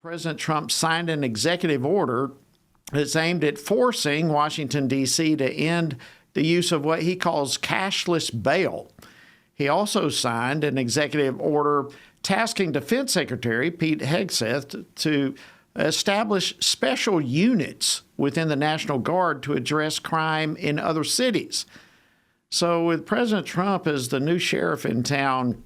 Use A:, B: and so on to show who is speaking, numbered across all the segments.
A: President Trump signed an executive order that's aimed at forcing Washington, D.C. to end the use of what he calls cashless bail. He also signed an executive order tasking Defense Secretary Pete Hegseth to establish special units within the National Guard to address crime in other cities. So with President Trump as the new sheriff in town,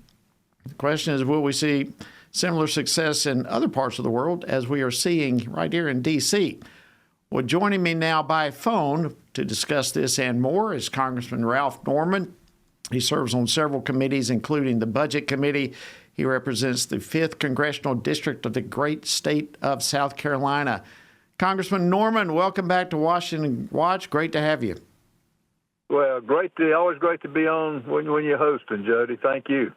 A: the question is, will we see similar success in other parts of the world as we are seeing right here in D.C.? Well, joining me now by phone to discuss this and more is Congressman Ralph Norman. He serves on several committees, including the Budget Committee. He represents the 5th Congressional District of the great state of South Carolina. Congressman Norman, welcome back to Washington Watch. Great to have you.
B: Well, always great to be on when you're hosting, Jody. Thank you.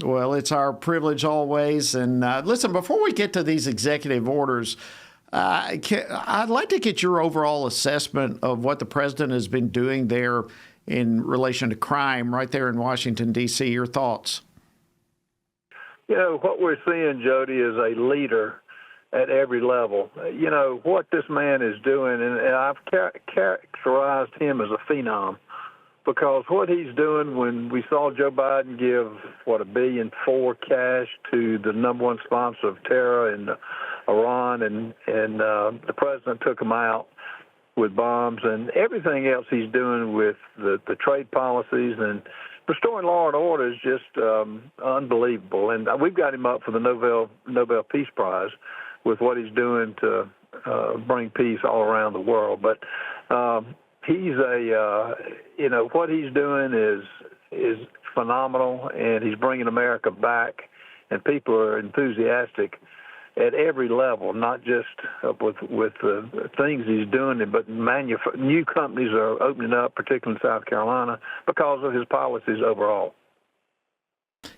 A: Well, it's our privilege always. And listen, before we get to these executive orders, I'd like to get your overall assessment of what the president has been doing there in relation to crime right there in Washington, D.C. Your thoughts?
B: You know, what we're seeing, Jody, is a leader at every level. You know, what this man is doing, and I've characterized him as a phenom, because what he's doing, when we saw Joe Biden give, $1.4 billion cash to the number one sponsor of terror in Iran, and the president took him out with bombs, and everything else he's doing with the trade policies and restoring law and order is just unbelievable. And we've got him up for the Nobel Peace Prize with what he's doing to bring peace all around the world. But he's what he's doing is phenomenal, and he's bringing America back, and people are enthusiastic at every level, not just with the things he's doing, but new companies are opening up, particularly in South Carolina, because of his policies overall.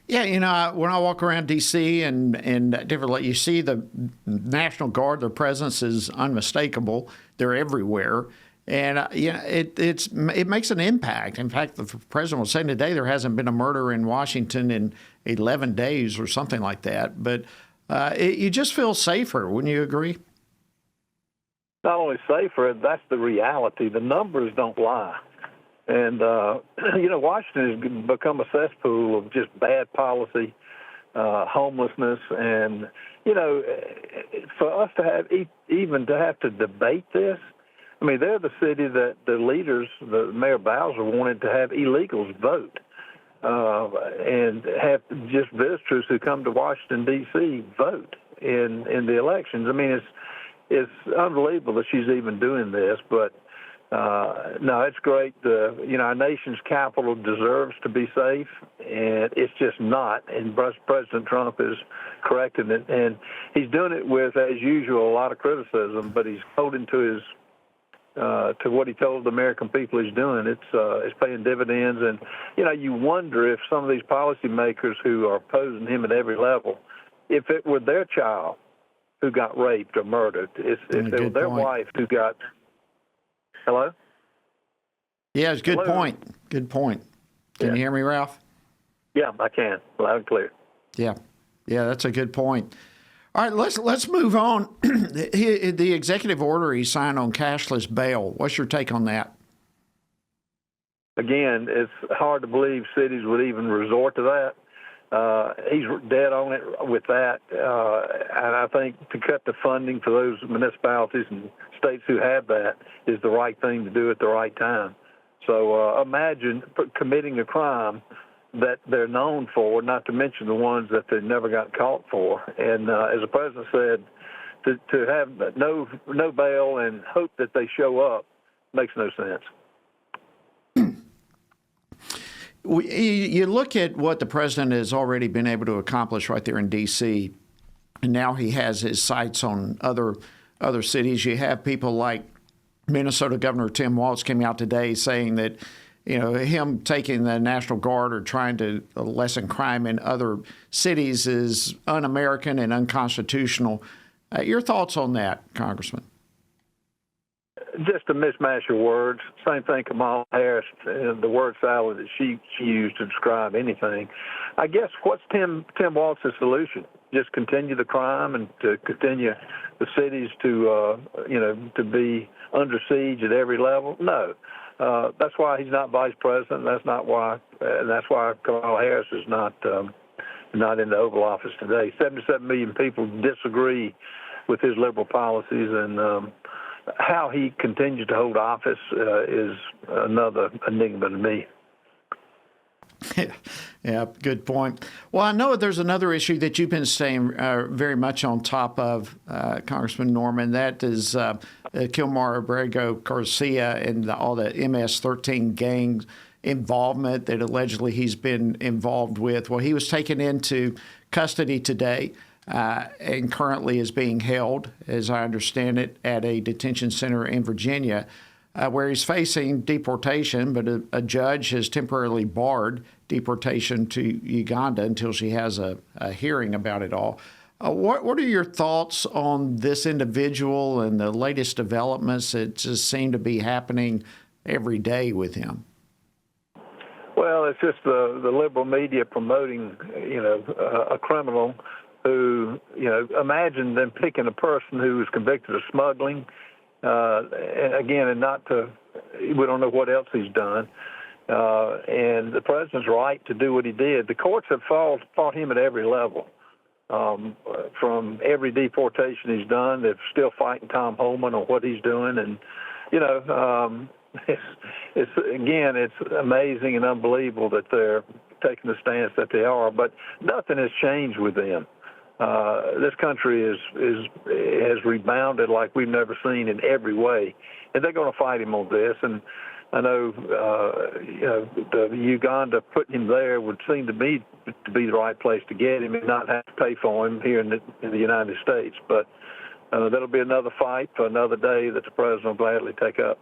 A: Yeah, you know, when I walk around D.C. and different, you see the National Guard, their presence is unmistakable. They're everywhere. And, it makes an impact. In fact, the president was saying today there hasn't been a murder in Washington in 11 days or something like that. But you just feel safer, wouldn't you agree?
B: Not only safer, that's the reality. The numbers don't lie. And, Washington has become a cesspool of just bad policy, homelessness. And, for us to have to debate this, I mean, they're the city that the leaders, the Mayor Bowser, wanted to have illegals vote. And have just visitors who come to Washington, D.C. vote in the elections. I mean, it's unbelievable that she's even doing this, but no, it's great. Our nation's capital deserves to be safe, and it's just not. And President Trump is correcting it, and he's doing it with, as usual, a lot of criticism, but he's holding to his to what he told the American people he's doing. It's paying dividends. And, you wonder if some of these policymakers who are opposing him at every level, if it were their child who got raped or murdered, if it were their wife who got... Hello?
A: Yeah, it's a good point. Good point. Can you hear me, Ralph?
B: Yeah, I can. Loud and clear.
A: Yeah, that's a good point. All right, let's move on. The executive order he signed on cashless bail. What's your take on that?
B: Again, it's hard to believe cities would even resort to that. He's dead on it with that. And I think to cut the funding for those municipalities and states who have that is the right thing to do at the right time. So imagine committing a crime that they're known for, not to mention the ones that they never got caught for. And as the president said, to have no bail and hope that they show up makes no sense.
A: You look at what the president has already been able to accomplish right there in D.C., and now he has his sights on other cities. You have people like Minnesota Governor Tim Walz came out today saying that him taking the National Guard or trying to lessen crime in other cities is un-American and unconstitutional. Your thoughts on that, Congressman?
B: Just a mismatch of words. Same thing Kamala Harris, the word salad that she used to describe anything. I guess what's Tim Walz's solution? just continue the crime and to continue the cities to to be under siege at every level? No. That's why he's not vice president. That's why Kamala Harris is not in the Oval Office today. 77 million people disagree with his liberal policies, and how he continues to hold office is another enigma to me.
A: Yeah, good point. Well, I know there's another issue that you've been staying very much on top of, Congressman Norman. That is Kilmar Abrego Garcia and all the MS-13 gang involvement that allegedly he's been involved with. Well, he was taken into custody today and currently is being held, as I understand it, at a detention center in Virginia, where he's facing deportation, but a judge has temporarily barred deportation to Uganda until she has a hearing about it all. What are your thoughts on this individual and the latest developments that just seem to be happening every day with him?
B: Well, it's just the liberal media promoting, a criminal who, imagine them picking a person who was convicted of smuggling, and not to, we don't know what else he's done. And the president's right to do what he did. The courts have fought him at every level. From every deportation he's done, they're still fighting Tom Homan on what he's doing. And, it's amazing and unbelievable that they're taking the stance that they are, but nothing has changed with them. This country has rebounded like we've never seen in every way, and they're going to fight him on this. And I know, the Uganda putting him there would seem to be the right place to get him and not have to pay for him here in the United States. But that'll be another fight for another day that the president will gladly take up.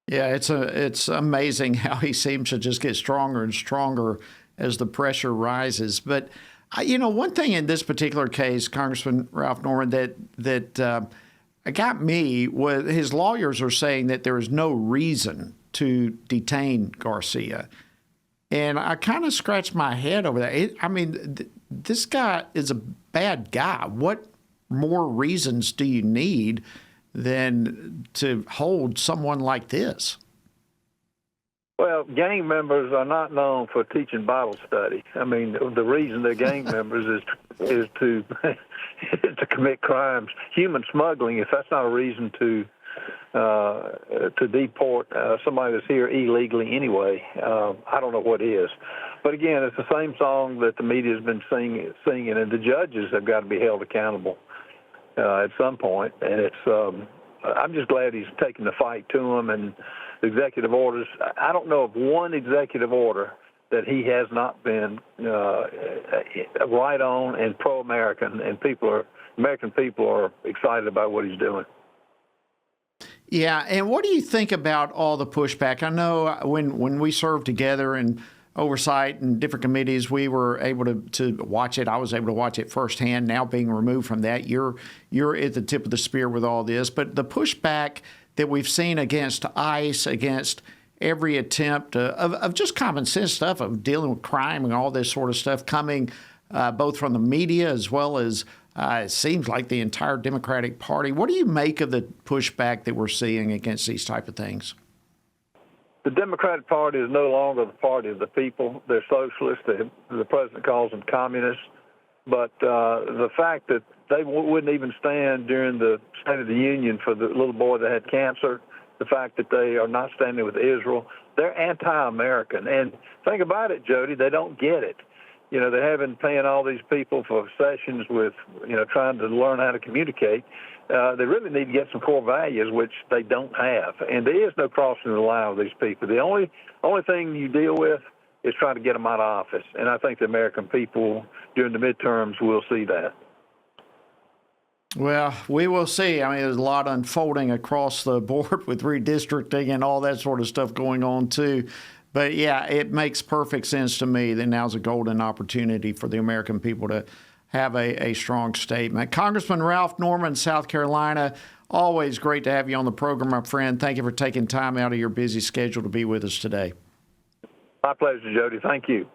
A: Yeah, it's amazing how he seems to just get stronger and stronger as the pressure rises. But one thing in this particular case, Congressman Ralph Norman, that got me was his lawyers are saying that there is no reason to detain Garcia. And I kind of scratched my head over that. This guy is a bad guy. What more reasons do you need than to hold someone like this?
B: Well, gang members are not known for teaching Bible study. The reason they're gang members is to commit crimes. Human smuggling, if that's not a reason to deport somebody that's here illegally anyway, I don't know what is. But again, it's the same song that the media has been singing, and the judges have got to be held accountable at some point. And I'm just glad he's taking the fight to him. And the executive orders, I don't know of one executive order that he has not been right on and pro-American, and American people are excited about what he's doing.
A: Yeah, and what do you think about all the pushback? I know when we served together in oversight and different committees, we were able to watch it. I was able to watch it firsthand. Now being removed from that, you're at the tip of the spear with all this. But the pushback that we've seen against ICE, against every attempt of just common sense stuff of dealing with crime and all this sort of stuff coming both from the media as well as it seems like the entire Democratic Party. What do you make of the pushback that we're seeing against these type of things?
B: The Democratic Party is no longer the party of the people. They're socialists. The president calls them communists. But the fact that they wouldn't even stand during the State of the Union for the little boy that had cancer, the fact that they are not standing with Israel, they're anti-American. And think about it, Jody, they don't get it. They haven't paying all these people for sessions with, trying to learn how to communicate. They really need to get some core values, which they don't have. And there is no crossing the line with these people. The only thing you deal with is trying to get them out of office. And I think the American people during the midterms will see that.
A: Well, we will see. There's a lot unfolding across the board with redistricting and all that sort of stuff going on, too. But, yeah, it makes perfect sense to me that now's a golden opportunity for the American people to have a strong statement. Congressman Ralph Norman, South Carolina, always great to have you on the program, my friend. Thank you for taking time out of your busy schedule to be with us today.
B: My pleasure, Jody. Thank you.